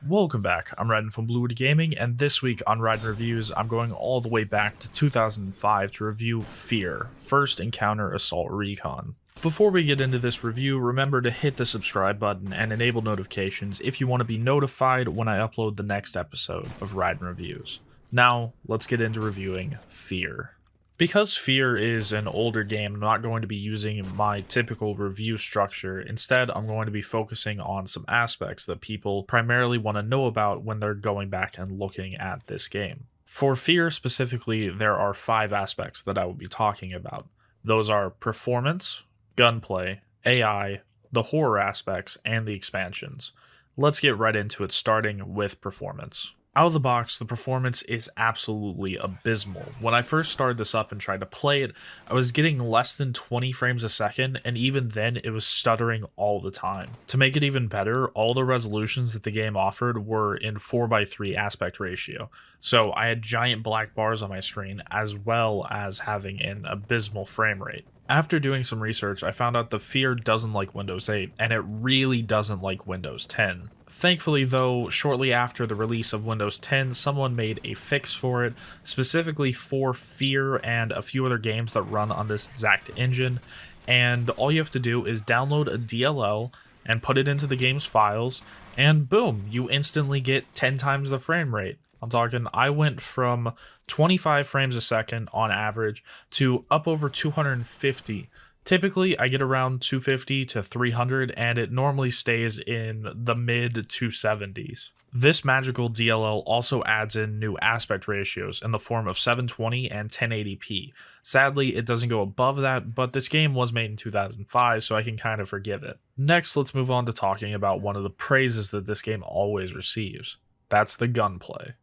Welcome back, I'm Raiden from Bluewood Gaming, and this week on Raiden Reviews, I'm going all the way back to 2005 to review F.E.A.R, First Encounter Assault Recon. Before we get into this review, remember to hit the subscribe button and enable notifications if you want to be notified when I upload the next episode of Raiden Reviews. Now, let's get into reviewing F.E.A.R. Because F.E.A.R is an older game, I'm not going to be using my typical review structure. Instead, I'm going to be focusing on some aspects that people primarily want to know about when they're going back and looking at this game. For F.E.A.R specifically, there are 5 aspects that I will be talking about. Those are performance, gunplay, AI, the horror aspects, and the expansions. Let's get right into it, starting with performance. Out of the box, the performance is absolutely abysmal. When I first started this up and tried to play it, I was getting less than 20 frames a second, and even then it was stuttering all the time. To make it even better, all the resolutions that the game offered were in 4:3 aspect ratio, so I had giant black bars on my screen as well as having an abysmal frame rate. After doing some research, I found out that F.E.A.R doesn't like Windows 8, and it really doesn't like Windows 10. Thankfully though, shortly after the release of Windows 10, someone made a fix for it, specifically for F.E.A.R and a few other games that run on this exact engine, and all you have to do is download a DLL and put it into the game's files, and boom, you instantly get 10 times the frame rate. I'm talking, I went from 25 frames a second on average to up over 250. Typically, I get around 250 to 300, and it normally stays in the mid 270s. This magical DLL also adds in new aspect ratios in the form of 720 and 1080p. Sadly, it doesn't go above that, but this game was made in 2005, so I can kind of forgive it. Next, let's move on to talking about one of the praises that this game always receives. That's the gunplay.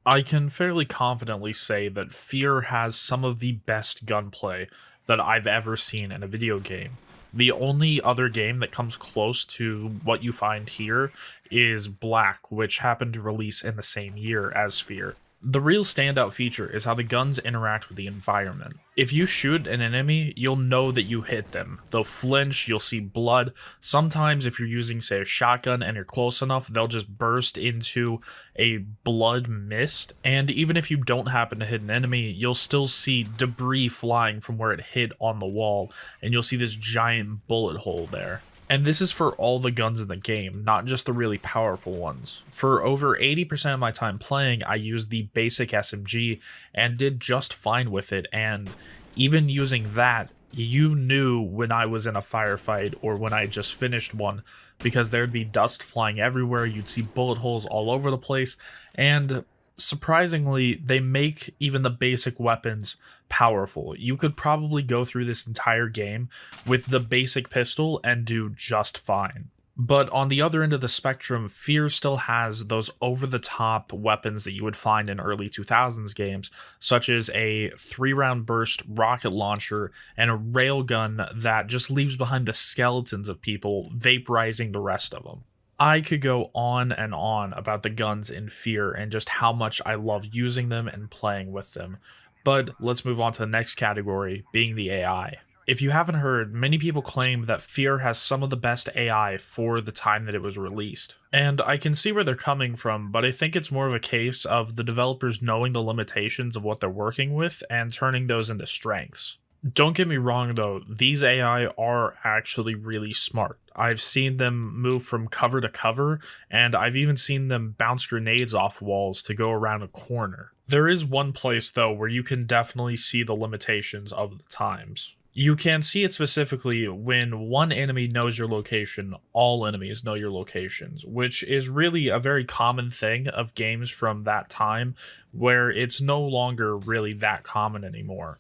I can fairly confidently say that F.E.A.R has some of the best gunplay that I've ever seen in a video game. The only other game that comes close to what you find here is Black, which happened to release in the same year as F.E.A.R. The real standout feature is how the guns interact with the environment. If you shoot an enemy, you'll know that you hit them. They'll flinch, you'll see blood. Sometimes if you're using, say, a shotgun and you're close enough, they'll just burst into a blood mist. And even if you don't happen to hit an enemy, you'll still see debris flying from where it hit on the wall, and you'll see this giant bullet hole there. And this is for all the guns in the game, not just the really powerful ones. For over 80% of my time playing, I used the basic SMG and did just fine with it, and even using that, you knew when I was in a firefight or when I just finished one, because there'd be dust flying everywhere, you'd see bullet holes all over the place, and surprisingly, they make even the basic weapons powerful. You could probably go through this entire game with the basic pistol and do just fine. But on the other end of the spectrum, F.E.A.R still has those over-the-top weapons that you would find in early 2000s games, such as a 3-round burst rocket launcher and a railgun that just leaves behind the skeletons of people, vaporizing the rest of them. I could go on and on about the guns in F.E.A.R and just how much I love using them and playing with them, but let's move on to the next category, being the AI. If you haven't heard, many people claim that F.E.A.R has some of the best AI for the time that it was released. And I can see where they're coming from, but I think it's more of a case of the developers knowing the limitations of what they're working with and turning those into strengths. Don't get me wrong though, these AI are actually really smart. I've seen them move from cover to cover, and I've even seen them bounce grenades off walls to go around a corner. There is one place though where you can definitely see the limitations of the times. You can see it specifically when one enemy knows your location, all enemies know your locations, which is really a very common thing of games from that time, where it's no longer really that common anymore.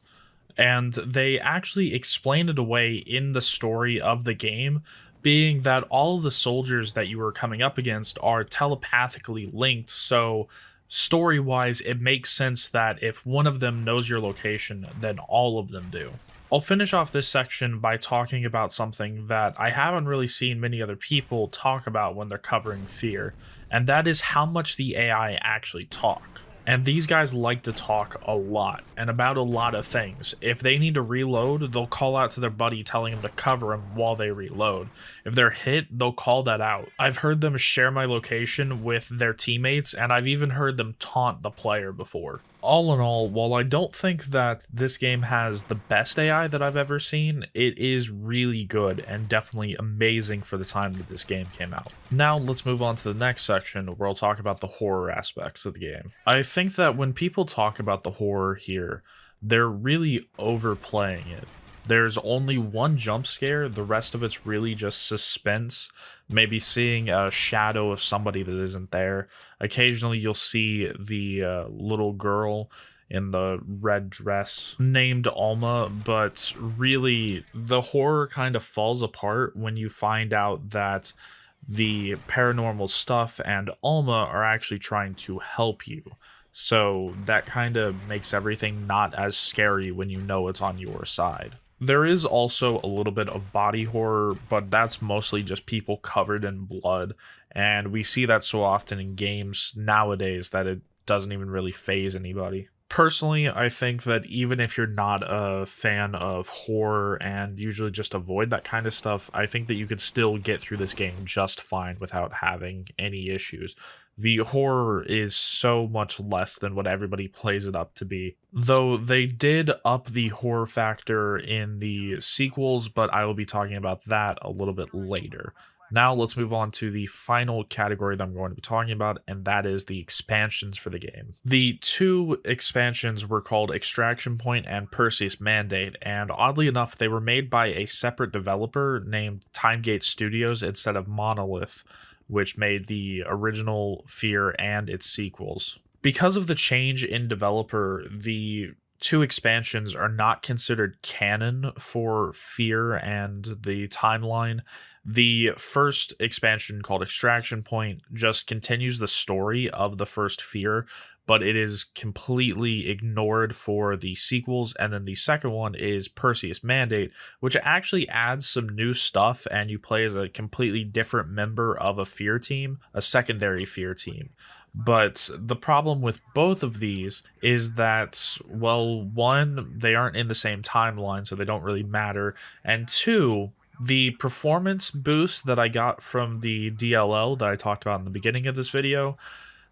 And they actually explained it away in the story of the game, being that all of the soldiers that you were coming up against are telepathically linked, so story-wise it makes sense that if one of them knows your location, then all of them do. I'll finish off this section by talking about something that I haven't really seen many other people talk about when they're covering F.E.A.R, and that is how much the AI actually talk. And these guys like to talk a lot and about a lot of things. If they need to reload, they'll call out to their buddy telling him to cover him while they reload. If they're hit, they'll call that out. I've heard them share my location with their teammates, and I've even heard them taunt the player before. All in all, while I don't think that this game has the best AI that I've ever seen, it is really good and definitely amazing for the time that this game came out. Now let's move on to the next section where I'll talk about the horror aspects of the game. I think that when people talk about the horror here, they're really overplaying it. There's only one jump scare, the rest of it's really just suspense, maybe seeing a shadow of somebody that isn't there. Occasionally you'll see the little girl in the red dress named Alma, but really the horror kind of falls apart when you find out that the paranormal stuff and Alma are actually trying to help you. So that kind of makes everything not as scary when you know it's on your side. There is also a little bit of body horror, but that's mostly just people covered in blood, and we see that so often in games nowadays that it doesn't even really faze anybody. Personally, I think that even if you're not a fan of horror and usually just avoid that kind of stuff, I think that you could still get through this game just fine without having any issues. The horror is so much less than what everybody plays it up to be. Though they did up the horror factor in the sequels, but I will be talking about that a little bit later. Now let's move on to the final category that I'm going to be talking about, and that is the expansions for the game. The two expansions were called Extraction Point and Perseus Mandate, and oddly enough, they were made by a separate developer named Timegate Studios instead of Monolith, which made the original F.E.A.R and its sequels. Because of the change in developer, the two expansions are not considered canon for F.E.A.R and the timeline. The first expansion, called Extraction Point, just continues the story of the first F.E.A.R, but it is completely ignored for the sequels. And then the second one is Perseus Mandate, which actually adds some new stuff, and you play as a completely different member of a F.E.A.R team, a secondary F.E.A.R team. But the problem with both of these is that, well, one, they aren't in the same timeline, so they don't really matter. And two, the performance boost that I got from the DLL that I talked about in the beginning of this video,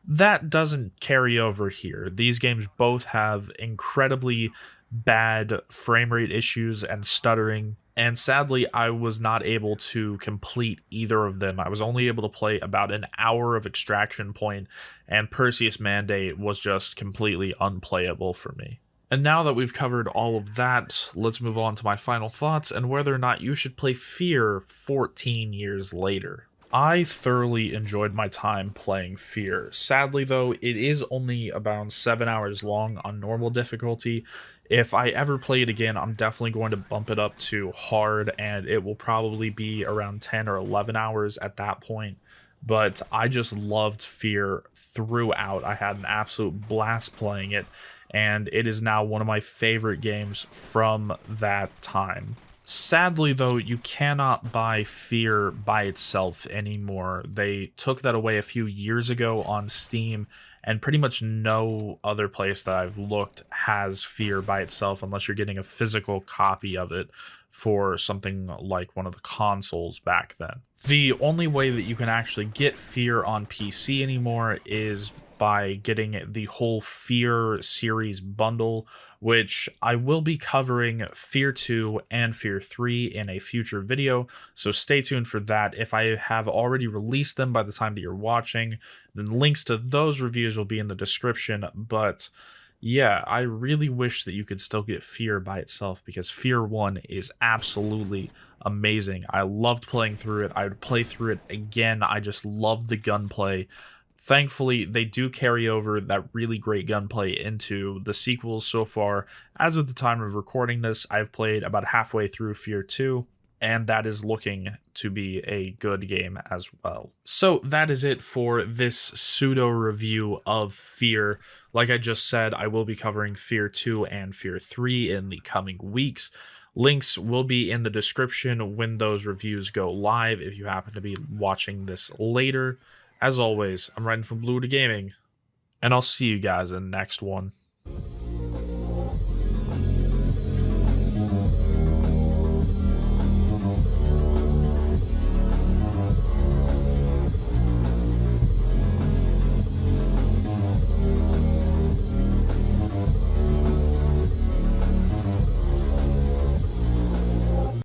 that doesn't carry over here. These games both have incredibly bad frame rate issues and stuttering, and sadly I was not able to complete either of them. I was only able to play about an hour of Extraction Point, and Perseus Mandate was just completely unplayable for me. And now that we've covered all of that, let's move on to my final thoughts and whether or not you should play F.E.A.R 14 years later. I thoroughly enjoyed my time playing F.E.A.R. Sadly though, it is only about 7 hours long on normal difficulty. If I ever play it again, I'm definitely going to bump it up to hard, and it will probably be around 10 or 11 hours at that point. But I just loved F.E.A.R throughout. I had an absolute blast playing it, and it is now one of my favorite games from that time. Sadly, though, you cannot buy F.E.A.R by itself anymore. They took that away a few years ago on Steam, and pretty much no other place that I've looked has F.E.A.R by itself unless you're getting a physical copy of it for something like one of the consoles back then. The only way that you can actually get F.E.A.R on PC anymore is by getting the whole F.E.A.R series bundle, which I will be covering F.E.A.R 2 and F.E.A.R 3 in a future video, so stay tuned for that. If I have already released them by the time that you're watching, then links to those reviews will be in the description. But yeah, I really wish that you could still get F.E.A.R by itself, because F.E.A.R 1 is absolutely amazing. I loved playing through it. I would play through it again. I just loved the gunplay. Thankfully, they do carry over that really great gunplay into the sequels so far. As of the time of recording this, I've played about halfway through F.E.A.R 2, and that is looking to be a good game as well. So that is it for this pseudo review of F.E.A.R. Like I just said, I will be covering F.E.A.R 2 and F.E.A.R 3 in the coming weeks. Links will be in the description when those reviews go live if you happen to be watching this later. As always, I'm Raiden from Blue to Gaming. and I'll see you guys in the next one.